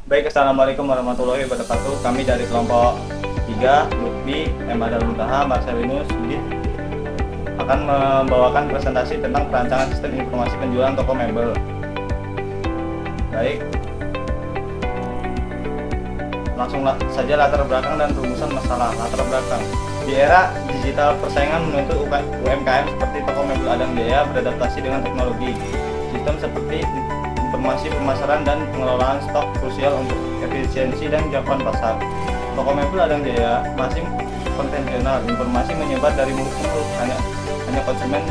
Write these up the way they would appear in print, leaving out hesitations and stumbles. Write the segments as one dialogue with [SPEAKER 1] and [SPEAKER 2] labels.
[SPEAKER 1] Baik, Assalamualaikum warahmatullahi wabarakatuh. Kami dari kelompok 3, Lutfi, M. Adal Muntaha, Marcelinus, Sudit akan membawakan presentasi tentang perancangan sistem informasi penjualan toko mebel. Baik, langsung saja latar belakang dan rumusan masalah. Latar belakang: di era digital, persaingan menuntut UMKM seperti toko mebel Adang Jaya beradaptasi dengan teknologi. Sistem seperti informasi pemasaran dan pengelolaan stok krusial untuk efisiensi dan jangkauan pasar. Toko mebel Adang Jaya masih konvensional, informasi menyebar dari mulut ke mulut, hanya konsumen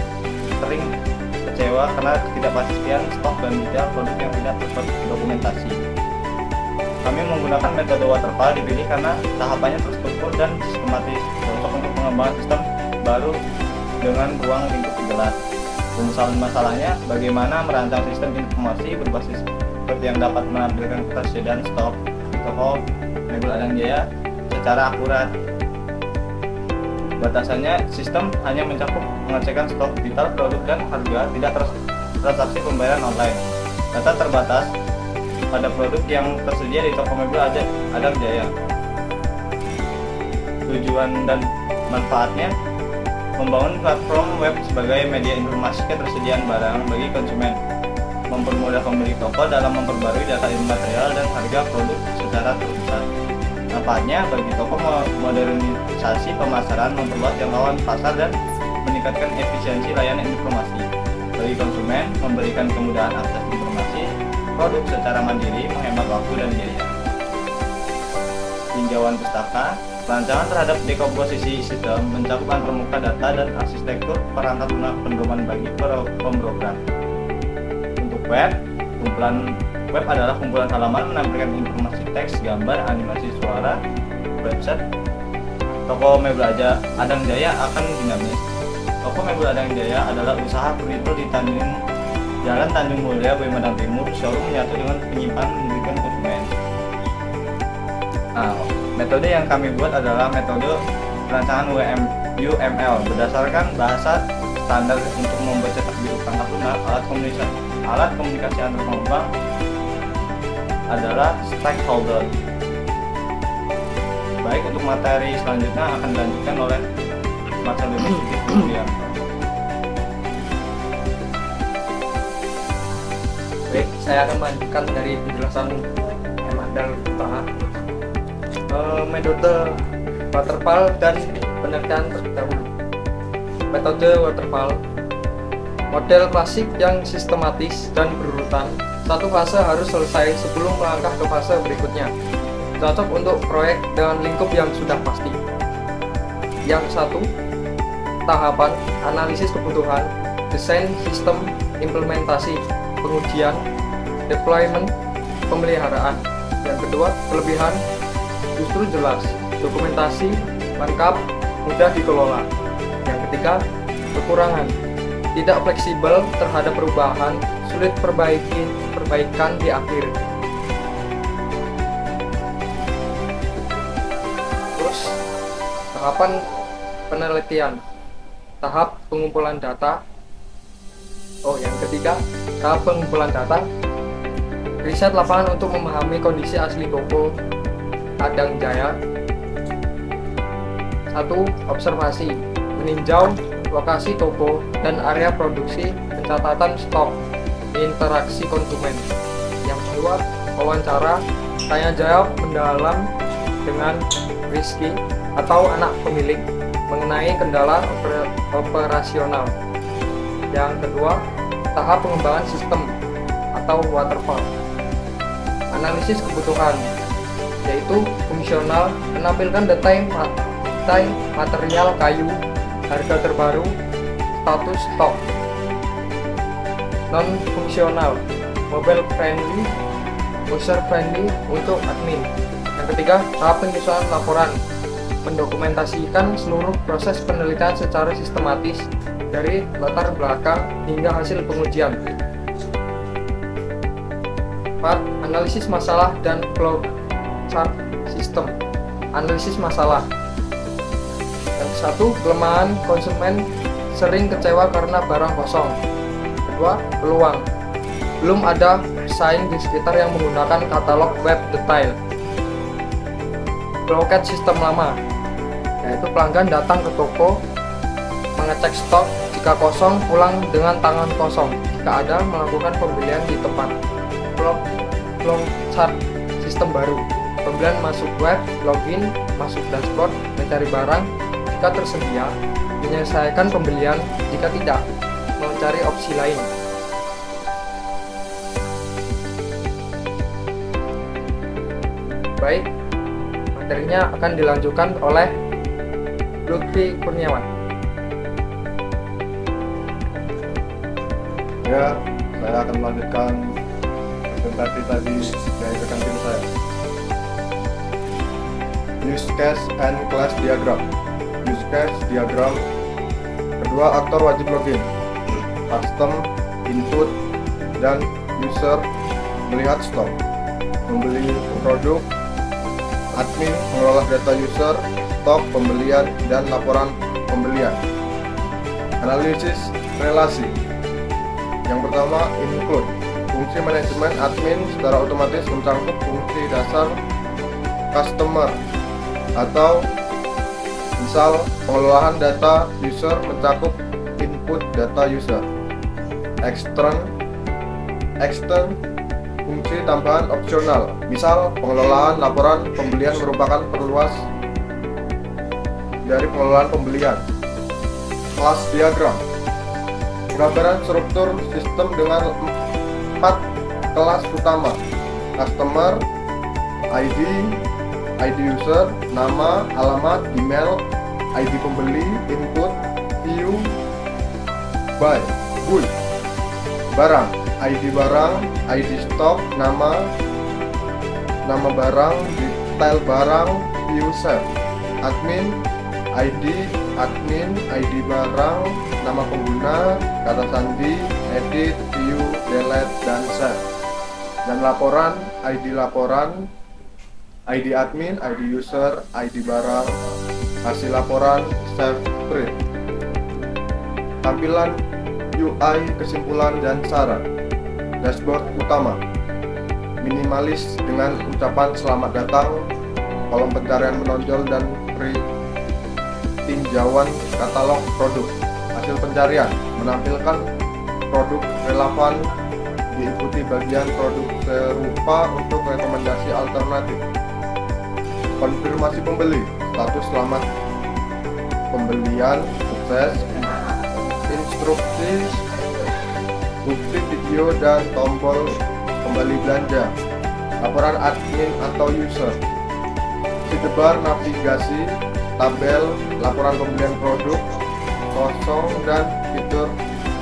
[SPEAKER 1] sering kecewa karena ketidakpastian stok dan detail produk yang tidak terdokumentasi. Kami menggunakan metode waterfall dipilih karena tahapannya terstruktur dan sistematis, cocok untuk pengembangan sistem baru dengan ruang lingkup jelas. Rumusan masalahnya: bagaimana merancang sistem informasi berbasis web yang dapat menampilkan ketersediaan stok toko mebel Adang Jaya secara akurat. Batasannya: sistem hanya mencakup pengecekan stok, detail produk dan harga, tidak transaksi pembayaran online. Data terbatas pada produk yang tersedia di toko mebel Adang Jaya. Tujuan dan manfaatnya: membangun platform web sebagai media informasi ketersediaan barang bagi konsumen, mempermudah pemilik toko dalam memperbarui data material dan harga produk secara terusan. Manfaatnya bagi toko: modernisasi pemasaran, memperluas jangkauan pasar dan meningkatkan efisiensi layanan informasi. Bagi konsumen, memberikan kemudahan akses informasi produk secara mandiri, menghemat waktu dan biaya. Tinjauan pustaka: rancangan terhadap dekomposisi sistem mencakup antarmuka data dan arsitektur perangkat lunak pedoman bagi pemrogram. Untuk web, kumpulan web adalah kumpulan halaman menampilkan informasi teks, gambar, animasi, suara. Website toko mebel Adang Jaya akan dinamis. Toko mebel Adang Jaya adalah usaha retail di Jalan Tanjung Mulia, Boyolali Timur. Showroom menyatu dengan penyimpanan memberikan konsumen. Metode yang kami buat adalah metode perancangan UML berdasarkan bahasa standar untuk membuat cetak biru perangkat lunak. Alat komunikasi antar pengembang adalah stakeholder. Baik, untuk materi selanjutnya akan dilanjutkan oleh Marcelinus Sudit kemudian.
[SPEAKER 2] Baik, saya akan melanjutkan dari penjelasan M. Adal Muntaha. Metode waterfall dan penelitian terdahulu. Metode waterfall, model klasik yang sistematis dan berurutan. Satu fase harus selesai sebelum melangkah ke fase berikutnya. Cocok untuk proyek dengan lingkup yang sudah pasti. Yang satu, tahapan analisis kebutuhan, desain sistem, implementasi, pengujian, deployment, pemeliharaan. Yang kedua, kelebihan justru jelas, dokumentasi lengkap, mudah dikelola. Yang ketiga, kekurangan, tidak fleksibel terhadap perubahan, sulit perbaikan di akhir. Terus, tahapan penelitian, tahap pengumpulan data. Yang ketiga, tahap pengumpulan data, riset lapangan untuk memahami kondisi asli toko Adang Jaya. 1. Observasi, meninjau lokasi toko dan area produksi, pencatatan stok, interaksi konsumen. Yang kedua, wawancara, tanya jawab mendalam dengan Rizky atau anak pemilik mengenai kendala operasional. Yang kedua, tahap pengembangan sistem atau waterfall, analisis kebutuhan, yaitu fungsional, menampilkan detail material kayu, harga terbaru, status stok. Non fungsional, mobile friendly, user friendly untuk admin. Yang ketiga, tahap penyusunan laporan, mendokumentasikan seluruh proses penelitian secara sistematis dari latar belakang hingga hasil pengujian. 4. Analisis masalah dan flowchart sistem. Analisis masalah. Yang satu, kelemahan konsumen sering kecewa karena barang kosong. Kedua, peluang, belum ada pesaing di sekitar yang menggunakan katalog web detail. Blockade sistem lama, yaitu pelanggan datang ke toko, mengecek stok, jika kosong pulang dengan tangan kosong, jika ada melakukan pembelian di tempat. Flowchart sistem baru, pembelian masuk web, login, masuk dashboard, mencari barang, jika tersedia, menyelesaikan pembelian, jika tidak, mencari opsi lain. Baik, materinya akan dilanjutkan oleh Lutfi Kurniawan.
[SPEAKER 3] Ya, saya akan melanjutkan presentasi tadi dari rekan tim saya. Use case and class diagram. Use case diagram. Kedua aktor wajib login. Custom, input, dan user melihat stok. Membeli produk. Admin mengelola data user, stok, pembelian, dan laporan pembelian. Analisis relasi. Yang pertama, include. Fungsi manajemen admin secara otomatis mencangkup fungsi dasar customer atau misal pengelolaan data user mencakup input data user. Extern fungsi tambahan opsional, misal pengelolaan laporan pembelian merupakan perluas dari pengelolaan pembelian. Class diagram, gambaran struktur sistem dengan 4 kelas utama: customer, ID, ID user, nama, alamat, email, ID pembeli, input, view, buy, buy, barang, ID barang, ID stok, nama barang, detail barang, view save, admin, ID, admin, ID barang, nama pengguna, kata sandi, edit, view, delete, dan save. Dan laporan, ID admin, ID user, ID barang, hasil laporan, save print. Tampilan UI, kesimpulan, dan saran. Dashboard utama, minimalis dengan ucapan selamat datang, kolom pencarian menonjol, dan tinjauan katalog produk. Hasil pencarian menampilkan produk relevan, diikuti bagian produk serupa untuk rekomendasi alternatif. Konfirmasi pembeli, status selamat pembelian, sukses, instruksi, bukti video, dan tombol kembali belanja. Laporan admin atau user, sidebar navigasi, tabel, laporan pembelian produk, kosong, dan fitur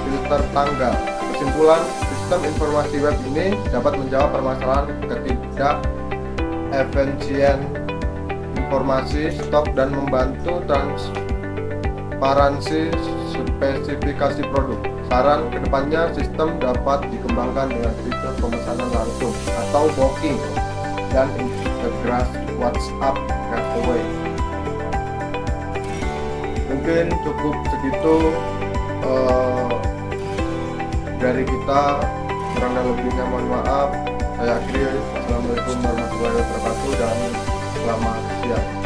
[SPEAKER 3] filter tanggal. Kesimpulan, sistem informasi web ini dapat menjawab permasalahan ketidakefisien informasi stok dan membantu transparansi spesifikasi produk. Saran kedepannya, sistem dapat dikembangkan dengan fitur pemesanan langsung atau booking dan integrasi WhatsApp giveaway. Mungkin cukup segitu dari kita, kurang dan lebihnya mohon maaf. Saya akhiri. Wassalamualaikum warahmatullahi wabarakatuh dan selamat siang.